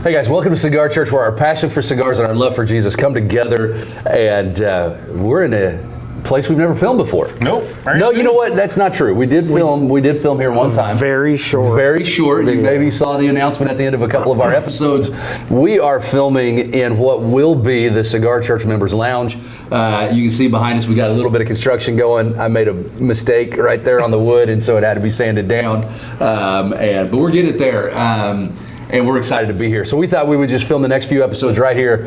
Hey guys, welcome to Cigar Church, where our passion for cigars and our love for Jesus come together, and we're in a place we've never filmed before. Nope. No, you know what? That's not true. We did film here one time. Very short. Very short. You maybe saw the announcement at the end of a couple of our episodes. We are filming in what will be the Cigar Church members lounge. You can see behind us we got a little bit of construction going. I made a mistake right there on the wood, and so it had to be sanded down. But we're getting it there. And we're excited to be here. So we thought we would just film the next few episodes right here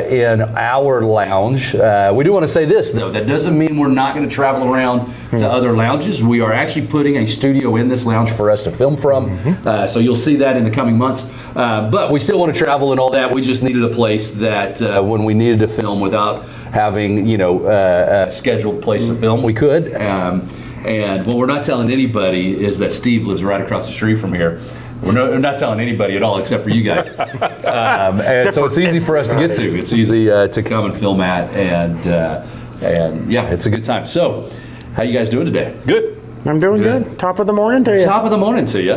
in our lounge. We do want to say this, though. That doesn't mean we're not going to travel around to other lounges. We are actually putting a studio in this lounge for us to film from. So you'll see that in the coming months. But we still want to travel and all that. We just needed a place that when we needed to film without having, a scheduled place to film, we could. And what we're not telling anybody is that Steve lives right across the street from here. We're not telling anybody at all except for you guys. And so it's easy for us to get to. It's easy to come and film at, and yeah, it's a good time. So, how you guys doing today? Good. I'm doing good. Top of the morning to you. Top of the morning to you.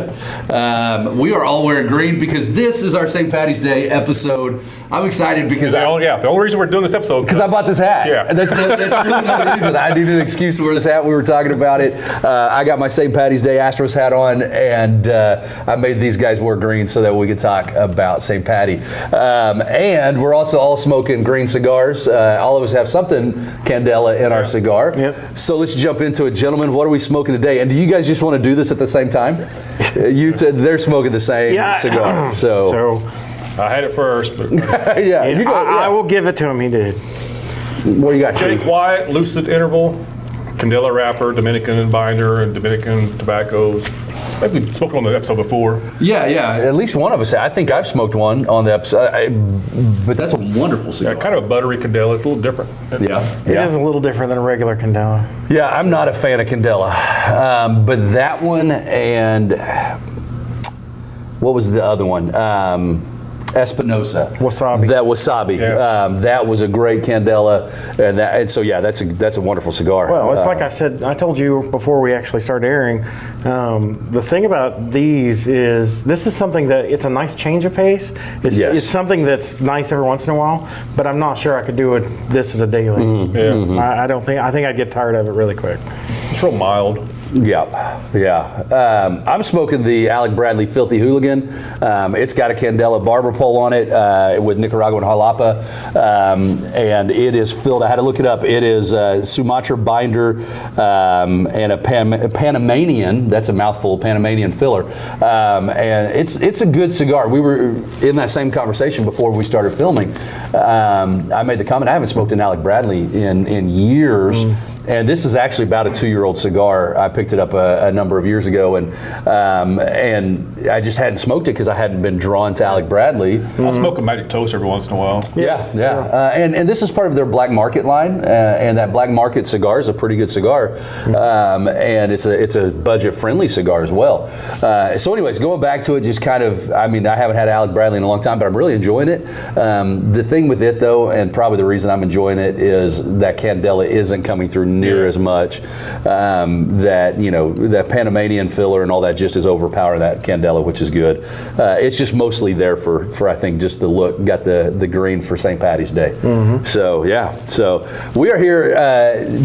We are all wearing green because this is our St. Patty's Day episode. I'm excited because the only reason we're doing this episode because I bought this hat. Yeah, that's really the reason. I needed an excuse to wear this hat. We were talking about it. I got my St. Patty's Day Astros hat on, and I made these guys wear green so that we could talk about St. Patty. And we're also all smoking green cigars. All of us have something Candela in our cigar. Yep. So let's jump into it, gentlemen. What are we smoking today? And do you guys just want to do this at the same time? You said they're smoking the same cigar. So I had it first, but I will give it to him. He did. What do you got? Jake White, lucid interval, Candela wrapper, Dominican binder, and Dominican tobaccos. Maybe we spoke on the episode before. Yeah. At least one of us. I think I've smoked one on the episode. But that's a wonderful cigar. Yeah, kind of a buttery Candela. It's a little different. It is a little different than a regular Candela. Yeah, I'm not a fan of Candela. But that one and what was the other one? Espinosa. Wasabi. That wasabi. Yeah. That was a great Candela, and so yeah, that's a wonderful cigar. Well, it's like I said. I told you before we actually started airing. The thing about these is this is something that it's a nice change of pace. It's something that's nice every once in a while, but I'm not sure I could do this as a daily. I don't think. I think I'd get tired of it really quick. It's real mild. Yeah. I'm smoking the Alec Bradley Filthy Hooligan. It's got a Candela barber pole on it with Nicaraguan jalapa, and it is filled. I had to look it up. It is Sumatra binder and a Panamanian. That's a mouthful. Panamanian filler, and it's a good cigar. We were in that same conversation before we started filming. I made the comment I haven't smoked an Alec Bradley in years. And this is actually about a 2-year-old cigar. I picked it up a number of years ago, and I just hadn't smoked it because I hadn't been drawn to Alec Bradley. I'll smoke a Magic Toast every once in a while. Yeah. And this is part of their Black Market line, and that Black Market cigar is a pretty good cigar, and it's a budget-friendly cigar as well. So anyways, going back to it, just kind of, I haven't had Alec Bradley in a long time, but I'm really enjoying it. The thing with it, though, and probably the reason I'm enjoying it, is that Candela isn't coming through near as much. That Panamanian filler and all that just is overpowering that Candela, which is good. It's just mostly there for I think just the look. Got the green for St. Patty's Day. So we are here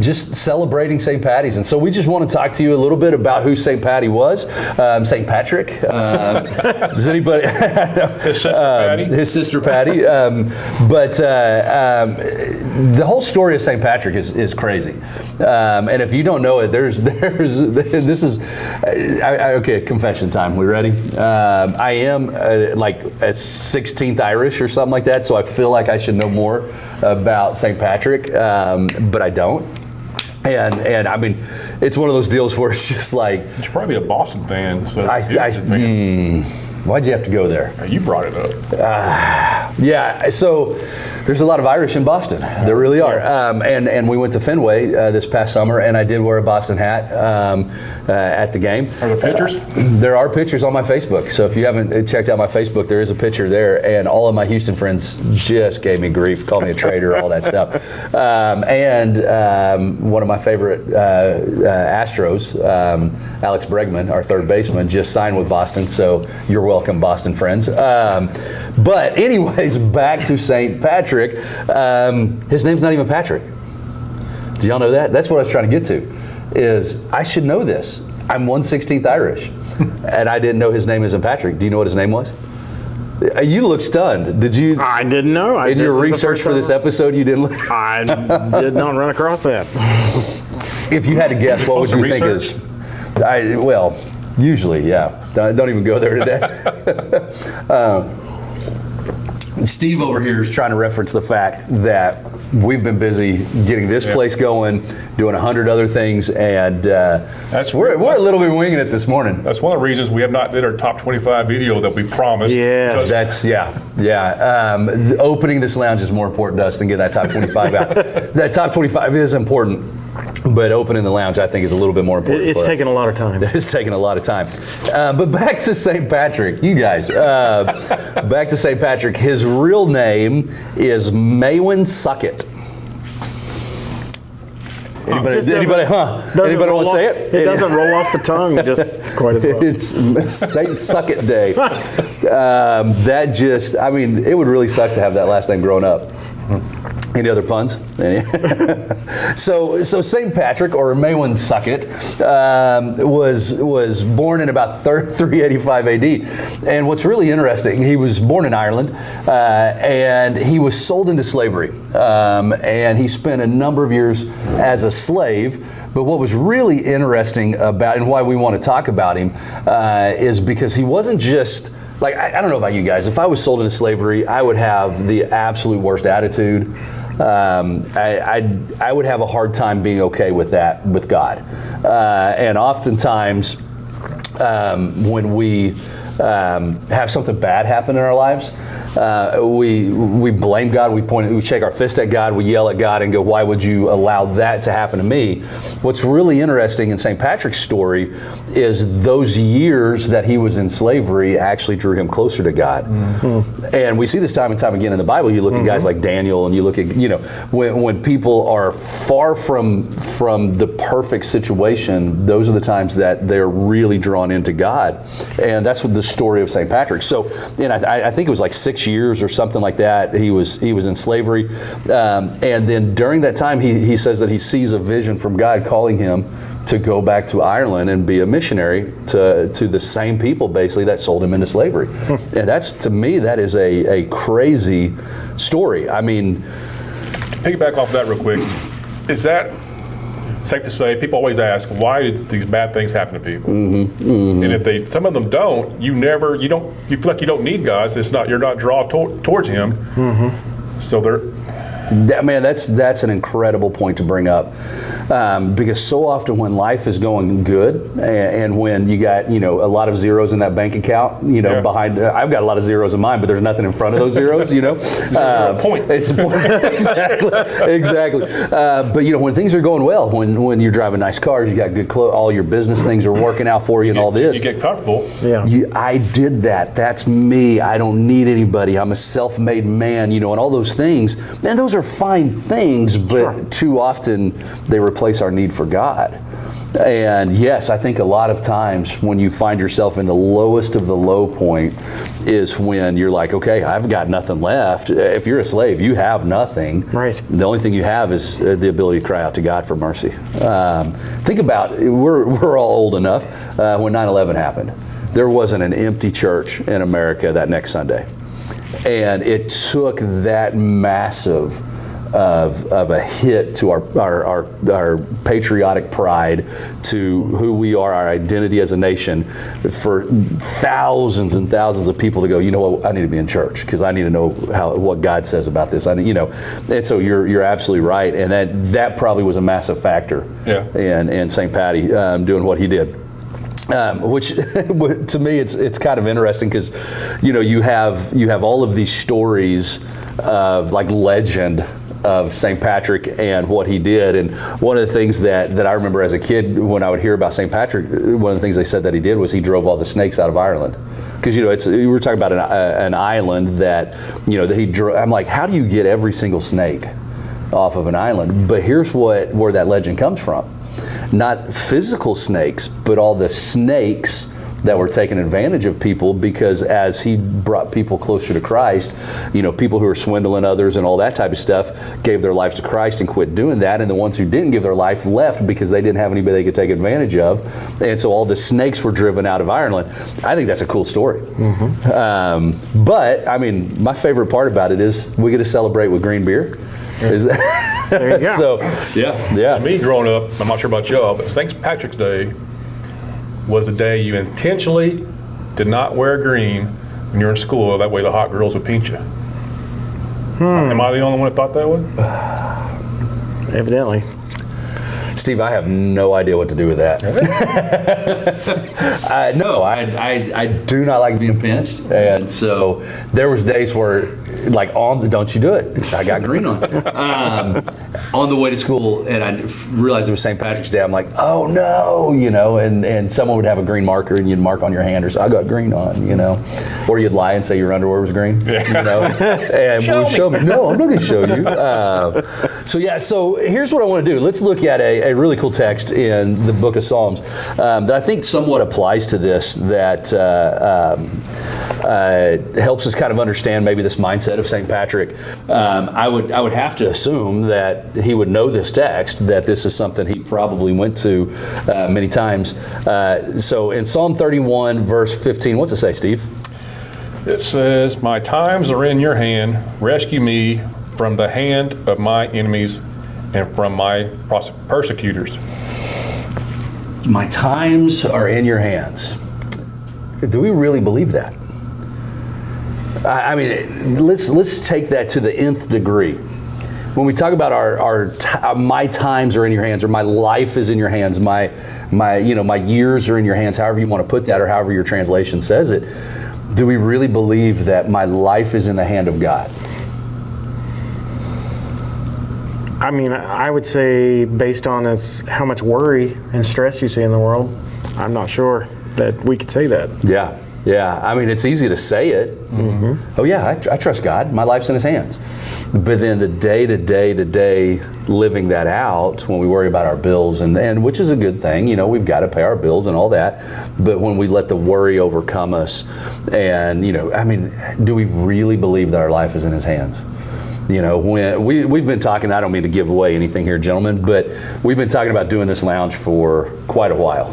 just celebrating St. Patty's, and so we just want to talk to you a little bit about who St. Patty was. St. Patrick. Does anybody? His sister Patty. But the whole story of St. Patrick is crazy. And if you don't know it, this is okay. Confession time. We ready? I am like a 16th Irish or something like that, so I feel like I should know more about St. Patrick, but I don't. And I mean, it's one of those deals where it's just like you should probably be a Boston fan. So why'd you have to go there? You brought it up. So there's a lot of Irish in Boston. There really are. And we went to Fenway this past summer, and I did wear a Boston hat at the game. Are there pictures? There are pictures on my Facebook. So if you haven't checked out my Facebook, there is a picture there. And all of my Houston friends just gave me grief, called me a traitor, all that stuff. And one of my favorite Astros, Alex Bregman, our third baseman, just signed with Boston. So you're welcome, Boston friends. But anyways, back to St. Patrick. His name's not even Patrick. Do y'all know that? That's what I was trying to get to, is I should know this. I'm 1/16 Irish, and I didn't know his name isn't Patrick. Do you know what his name was? You look stunned. Did you? I didn't know. In your research for this episode, you didn't. I did not run across that. If you had to guess, what would you think is? Well, usually, yeah. Don't even go there today. Steve over here is trying to reference the fact that we've been busy getting this place going, doing 100 other things, and we're a little bit winging it this morning. That's one of the reasons we have not did our top 25 video that we promised. Yeah, that's opening this lounge is more important to us than getting that top 25 out. That top 25 is important, but opening the lounge, I think, is a little bit more important. It's taking a lot of time. It's taking a lot of time. But back to St. Patrick, you guys. Back to St. Patrick. His real name is Maewyn Suckett. Anybody want to say it? It doesn't roll off the tongue just quite as well. It's St. Suckett Day. It would really suck to have that last name growing up. Any other puns? So St. Patrick, or Maewyn Suckett, was born in about 385 AD. And what's really interesting, he was born in Ireland, and he was sold into slavery. And he spent a number of years as a slave. But what was really interesting about, and why we want to talk about him, is because he wasn't just, like, I don't know about you guys, if I was sold into slavery, I would have the absolute worst attitude. I would have a hard time being okay with that with God. And oftentimes, when we have something bad happen in our lives, we blame God, we shake our fist at God, we yell at God and go, why would you allow that to happen to me? What's really interesting in St. Patrick's story is those years that he was in slavery actually drew him closer to God. Mm-hmm. And we see this time and time again in the Bible. You look at guys like Daniel, and you look at, when people are far from the perfect situation, those are the times that they're really drawn into God. And that's what the story of St. Patrick. So, and I think it was like 6 years or something like that. He was in slavery, and then during that time, he says that he sees a vision from God calling him to go back to Ireland and be a missionary to the same people basically that sold him into slavery. And that's, to me, that is a crazy story. I mean, piggyback off that real quick. Is that safe to say? People always ask, why did these bad things happen to people? Mm-hmm, mm-hmm. And if some of them don't, you feel like you don't need God. So you're not drawn towards Him. Mm-hmm. So that's an incredible point to bring up, because so often when life is going good and when you got a lot of zeros in that bank account, behind, I've got a lot of zeros in mine, but there's nothing in front of those zeros. A point. It's a point. exactly. But when things are going well, when you're driving nice cars, you got good clothes, all your business things are working out for you, and all this. You get comfortable. Yeah. I did that. That's me. I don't need anybody. I'm a self-made man. And all those things. And those are fine things, but too often they replace our need for God. And yes, I think a lot of times when you find yourself in the lowest of the low point is when you're like, okay, I've got nothing left. If you're a slave, you have nothing. Right. The only thing you have is the ability to cry out to God for mercy. Think about, we're all old enough when 9/11 happened. There wasn't an empty church in America that next Sunday. And it took that massive of a hit to our patriotic pride, to who we are, our identity as a nation, for thousands and thousands of people to go, you know what, I need to be in church because I need to know what God says about this. And so you're absolutely right, and that probably was a massive factor. Yeah. in St. Patty doing what he did. Which to me it's kind of interesting because you have all of these stories of like legend of St. Patrick and what he did. And one of the things that I remember as a kid when I would hear about St. Patrick, one of the things they said that he did was he drove all the snakes out of Ireland. Because we were talking about an island that that he drove. I'm like, how do you get every single snake off of an island? But here's where that legend comes from. Not physical snakes, but all the snakes that were taking advantage of people, because as he brought people closer to Christ, people who were swindling others and all that type of stuff gave their lives to Christ and quit doing that, and the ones who didn't give their life left because they didn't have anybody they could take advantage of, and so all the snakes were driven out of Ireland. I think that's a cool story. But I mean, my favorite part about it is we get to celebrate with green beer. Is that There you go. so? Yeah. Me growing up, I'm not sure about y'all, but St. Patrick's Day was the day you intentionally did not wear green when you're in school. That way the hot girls would pinch you. Am I the only one that thought that way? Evidently. Steve, I have no idea what to do with that. No, I do not like being pinched, and so there was days where, like, don't you do it? I got green on. On the way to school, and I realized it was St. Patrick's Day. I'm like, oh no, and someone would have a green marker, and you'd mark on your hand, or so I got green on, or you'd lie and say your underwear was green, and show me. No, I'm not going to show you. So here's what I want to do. Let's look at a really cool text in the book of Psalms that I think somewhat applies to this, that helps us kind of understand maybe this mindset of St. Patrick. I would have to assume that he would know this text, that this is something he probably went to many times. So in Psalm 31, verse 15, what's it say, Steve? It says, "My times are in your hand. Rescue me from the hand of my enemies and from my persecutors." My times are in your hands. Do we really believe that? I mean, let's take that to the nth degree. When we talk about my times are in your hands, or my life is in your hands, my years are in your hands, however you want to put that, or however your translation says it, do we really believe that my life is in the hand of God? I mean, I would say, based on how much worry and stress you see in the world, I'm not sure that we could say that. Yeah. I mean, it's easy to say it. Oh yeah, I trust God. My life's in His hands. But then the day-to-day living that out, when we worry about our bills, and which is a good thing, we've got to pay our bills and all that. But when we let the worry overcome us, and I mean, do we really believe that our life is in His hands? When we've been talking, I don't mean to give away anything here, gentlemen, but we've been talking about doing this lounge for quite a while.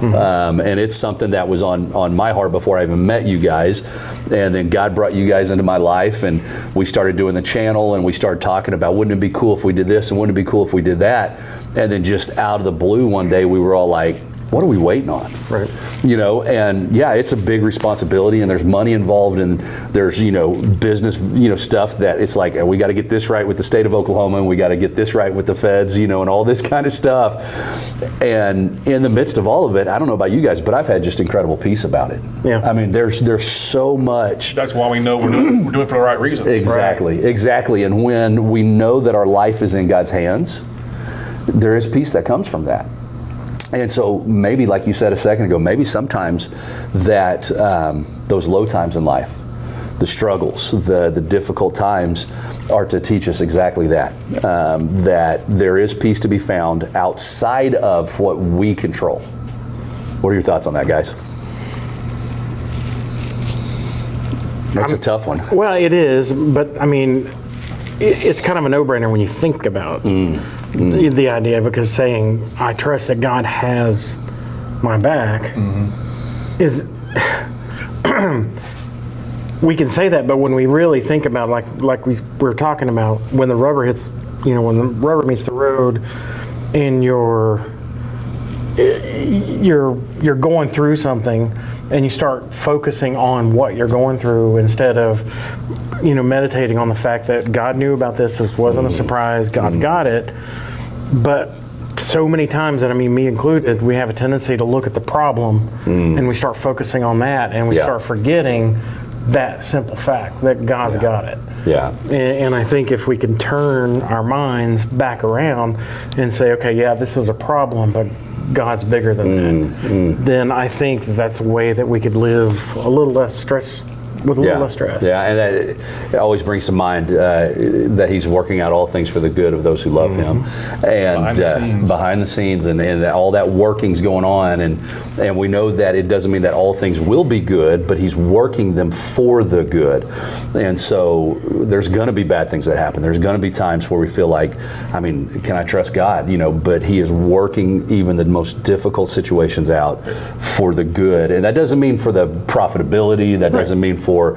And it's something that was on my heart before I even met you guys. And then God brought you guys into my life, and we started doing the channel, and we started talking about, wouldn't it be cool if we did this, and wouldn't it be cool if we did that? And then just out of the blue one day, we were all like, what are we waiting on? Right. And yeah, it's a big responsibility, and there's money involved, and there's, business, stuff that it's like, we got to get this right with the state of Oklahoma, and we got to get this right with the feds, and all this kind of stuff. And in the midst of all of it, I don't know about you guys, but I've had just incredible peace about it. Yeah. I mean, there's so much. That's why we know we're doing it for the right reason. Exactly. And when we know that our life is in God's hands, there is peace that comes from that. And so maybe, like you said a second ago, maybe sometimes that those low times in life, the struggles, the difficult times, are to teach us exactly that, that there is peace to be found outside of what we control. What are your thoughts on that, guys? That's a tough one. Well, it is, but I mean, it's kind of a no-brainer when you think about the idea, because saying, I trust that God has my back is, we can say that, but when we really think about, like we were talking about, when the rubber hits, when the rubber meets the road, and you're going through something, and you start focusing on what you're going through instead of, meditating on the fact that God knew about this. This wasn't a surprise. God's got it. But so many times, and I mean, me included, we have a tendency to look at the problem and we start focusing on that, and we start forgetting that simple fact that God's got it. Yeah. And I think if we can turn our minds back around and say, okay, yeah, this is a problem, but God's bigger than that, then I think that's a way that we could live a little less stress with a little less stress. Yeah, and that it always brings to mind that he's working out all things for the good of those who love him, and behind the scenes, and all that working's going on, and we know that it doesn't mean that all things will be good, but he's working them for the good. And so there's going to be bad things that happen. There's going to be times where we feel like, I mean, can I trust God? You know, but he is working even the most difficult situations out for the good. And that doesn't mean for the profitability, that doesn't mean for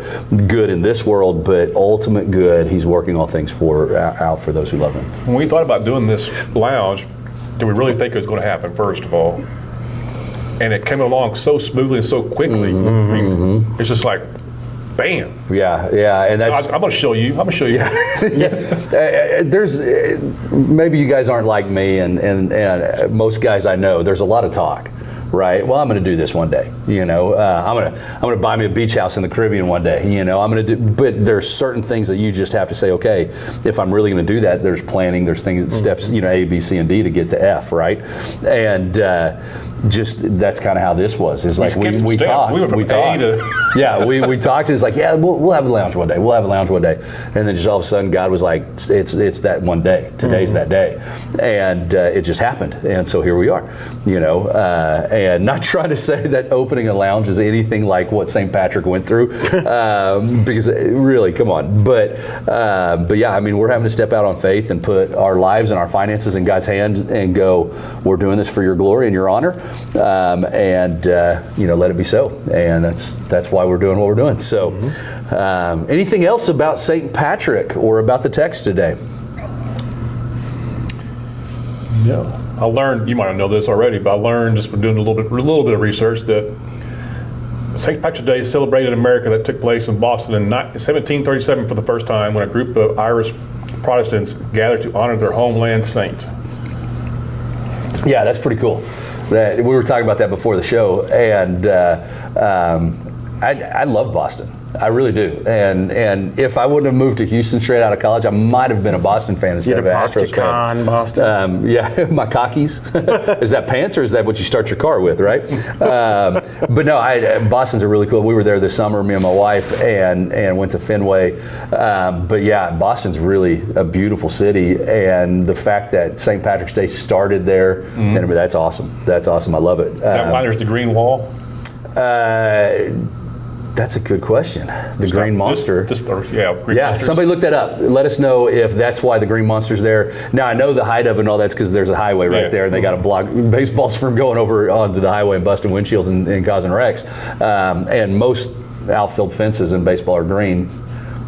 good in this world, but ultimate good, he's working all things out for those who love him. When we thought about doing this lounge, did we really think it was going to happen, first of all? And it came along so smoothly and so quickly. I mean, it's just like, bam. Yeah, and that's. I'm going to show you. There's maybe you guys aren't like me, and most guys I know. There's a lot of talk, right? Well, I'm going to do this one day. You know, I'm going to buy me a beach house in the Caribbean one day. You know, I'm going to do. But there's certain things that you just have to say, okay, if I'm really going to do that, there's planning. There's things, steps, you know, A, B, C, and D to get to F, right? And just that's kind of how this was. It's like we talked. We talked. Yeah, we talked. And it's like, yeah, we'll have a lounge one day. We'll have a lounge one day. And then just all of a sudden, God was like, it's that one day. Today's that day, and it just happened. And so here we are. You know, and not trying to say that opening a lounge is anything like what St. Patrick went through, because really, come on. But yeah, I mean, we're having to step out on faith and put our lives and our finances in God's hand and go, we're doing this for your glory and your honor, and you know, let it be so. And that's why we're doing what we're doing. So, anything else about St. Patrick or about the text today? No. I learned, you might not know this already, but I learned just from doing a little bit of research that St. Patrick's Day is celebrated in America that took place in Boston in 1737 for the first time, when a group of Irish Protestants gathered to honor their homeland saint. Yeah, that's pretty cool. We were talking about that before the show, and I love Boston. I really do. And if I wouldn't have moved to Houston straight out of college, I might have been a Boston fan instead of an Astros fan. Boston. Yeah, my cockies. Is that pants or is that what you start your car with, right? But no, Boston's a really cool. We were there this summer, me and my wife, and went to Fenway. But yeah, Boston's really a beautiful city, and the fact that St. Patrick's Day started there, and I mean, that's awesome. That's awesome. I love it. Is that why there's the green wall? That's a good question. The green monster. Green monsters. Somebody look that up. Let us know if that's why the green monster's there. Now, I know the height of it and all that's because there's a highway right there, and they got to block baseballs from going over onto the highway and busting windshields and causing wrecks. And most outfield fences in baseball are green.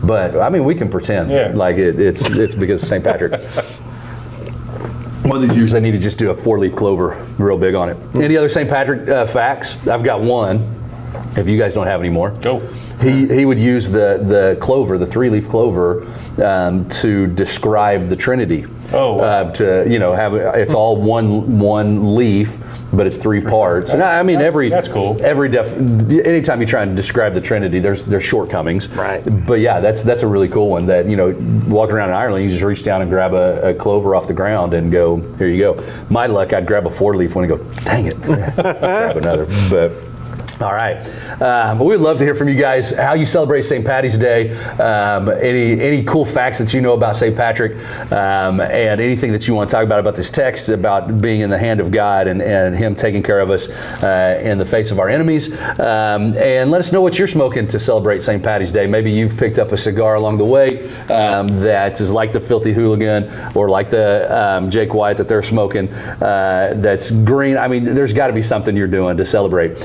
But, I mean, we can pretend like it's because of St. Patrick. One of these years, I need to just do a 4-leaf clover real big on it. Any other St. Patrick facts? I've got one. If you guys don't have any more, go. He would use the clover, the 3-leaf clover, to describe the Trinity. To have it's all one leaf, but it's 3 parts. And I mean, that's cool. Anytime you try and describe the Trinity, there's shortcomings. Right. But yeah, that's a really cool one. That walking around in Ireland, you just reach down and grab a clover off the ground and go, here you go. My luck, I'd grab a 4-leaf one and go, dang it, grab another. But. All right. We'd love to hear from you guys how you celebrate St. Patty's Day, any cool facts that you know about St. Patrick, and anything that you want to talk about this text, about being in the hand of God and Him taking care of us in the face of our enemies. And let us know what you're smoking to celebrate St. Patty's Day. Maybe you've picked up a cigar along the way that is like the Filthy Hooligan or like the Jake White that they're smoking that's green. I mean, there's got to be something you're doing to celebrate.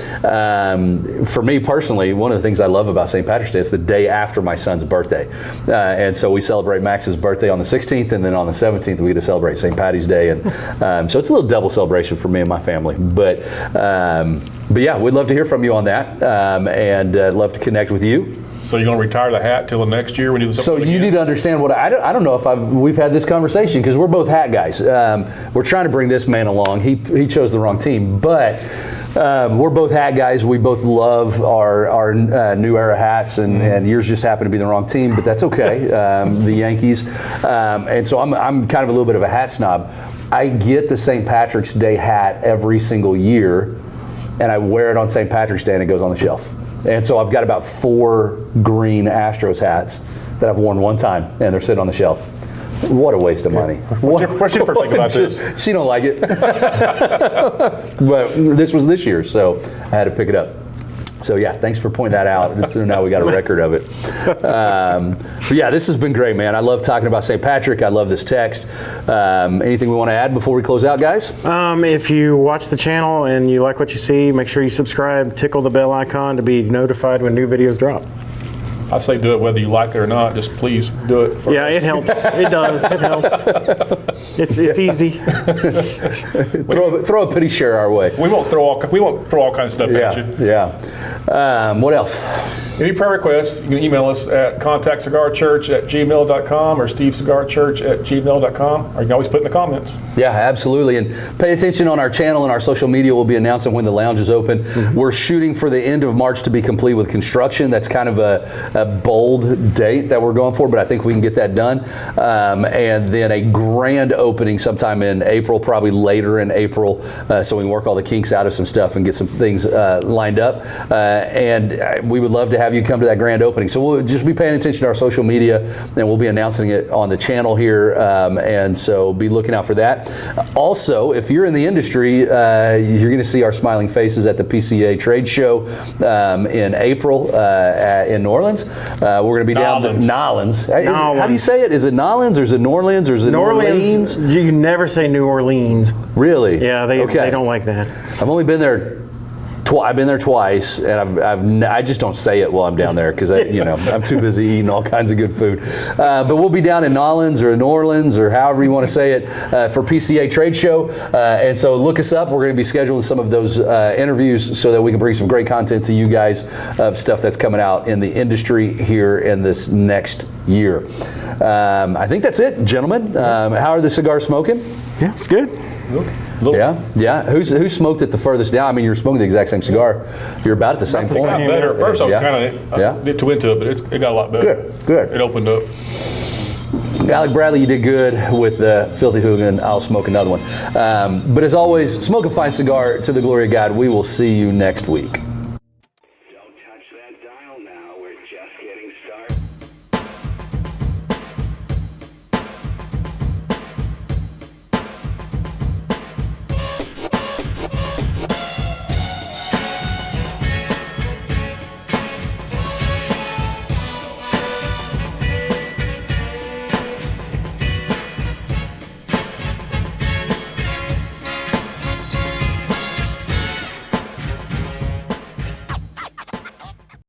For me personally, one of the things I love about St. Patrick's Day is the day after my son's birthday. And so we celebrate Max's birthday on the 16th, and then on the 17th we get to celebrate St. Patty's Day. And so it's a little double celebration for me and my family. But yeah, we'd love to hear from you on that, and love to connect with you. So you're going to retire the hat till the next year when you do something? So you need to understand what I don't know if we've had this conversation, because we're both hat guys. We're trying to bring this man along. He chose the wrong team, but we're both hat guys. We both love our new era hats, and yours just happened to be the wrong team, but that's okay. The Yankees, and so I'm kind of a little bit of a hat snob. I get the St. Patrick's Day hat every single year, and I wear it on St. Patrick's Day, and it goes on the shelf. And so I've got about 4 green Astros hats that I've worn one time, and they're sitting on the shelf. What a waste of money. What's your think about this? She don't like it. But this was this year, so I had to pick it up. So yeah, thanks for pointing that out. And so now we got a record of it. But yeah, this has been great, man. I love talking about St. Patrick. I love this text. Anything we want to add before we close out, guys? If you watch the channel and you like what you see, make sure you subscribe, tickle the bell icon to be notified when new videos drop. I say do it whether you like it or not. Just please do it. Yeah, it helps. It does. It helps. It's easy. Throw a pity share our way. We won't throw all kinds of stuff at you. Yeah. What else? Any prayer requests, you can email us at contactcigarchurch@gmail.com or stevecigarchurch@gmail.com, or you can always put in the comments. Yeah, absolutely. And pay attention on our channel and our social media. We'll be announcing when the lounge is open. We're shooting for the end of March to be complete with construction. That's kind of a bold date that we're going for, but I think we can get that done. And then a grand opening sometime in April, probably later in April, so we can work all the kinks out of some stuff and get some things lined up. And we would love to have you come to that grand opening. So we'll just be paying attention to our social media, and we'll be announcing it on the channel here. And so be looking out for that. Also, if you're in the industry, you're going to see our smiling faces at the PCA trade show in April in New Orleans. We're going to be down to Nolans. How do you say it? Is it Nolans or is it New Orleans or is it New Orleans? You never say New Orleans. Really? Yeah, they don't like that. I've only been there. I've been there twice, and I just don't say it while I'm down there because I'm too busy eating all kinds of good food. But we'll be down in Nolans or New Orleans or however you want to say it for PCA Trade Show. And so look us up. We're going to be scheduling some of those interviews so that we can bring some great content to you guys of stuff that's coming out in the industry here in this next year. I think that's it, gentlemen. How are the cigars smoking? Yeah, it's good. Yeah. Who smoked it the furthest down? I mean, you're smoking the exact same cigar. You're about at the same It point. got better. At first, I was kind of get too into it, but it got a lot better. Good. It opened up. Alec Bradley, you did good with the Filthy Hooligan. I'll smoke another one. But as always, smoke a fine cigar to the glory of God. We will see you next week.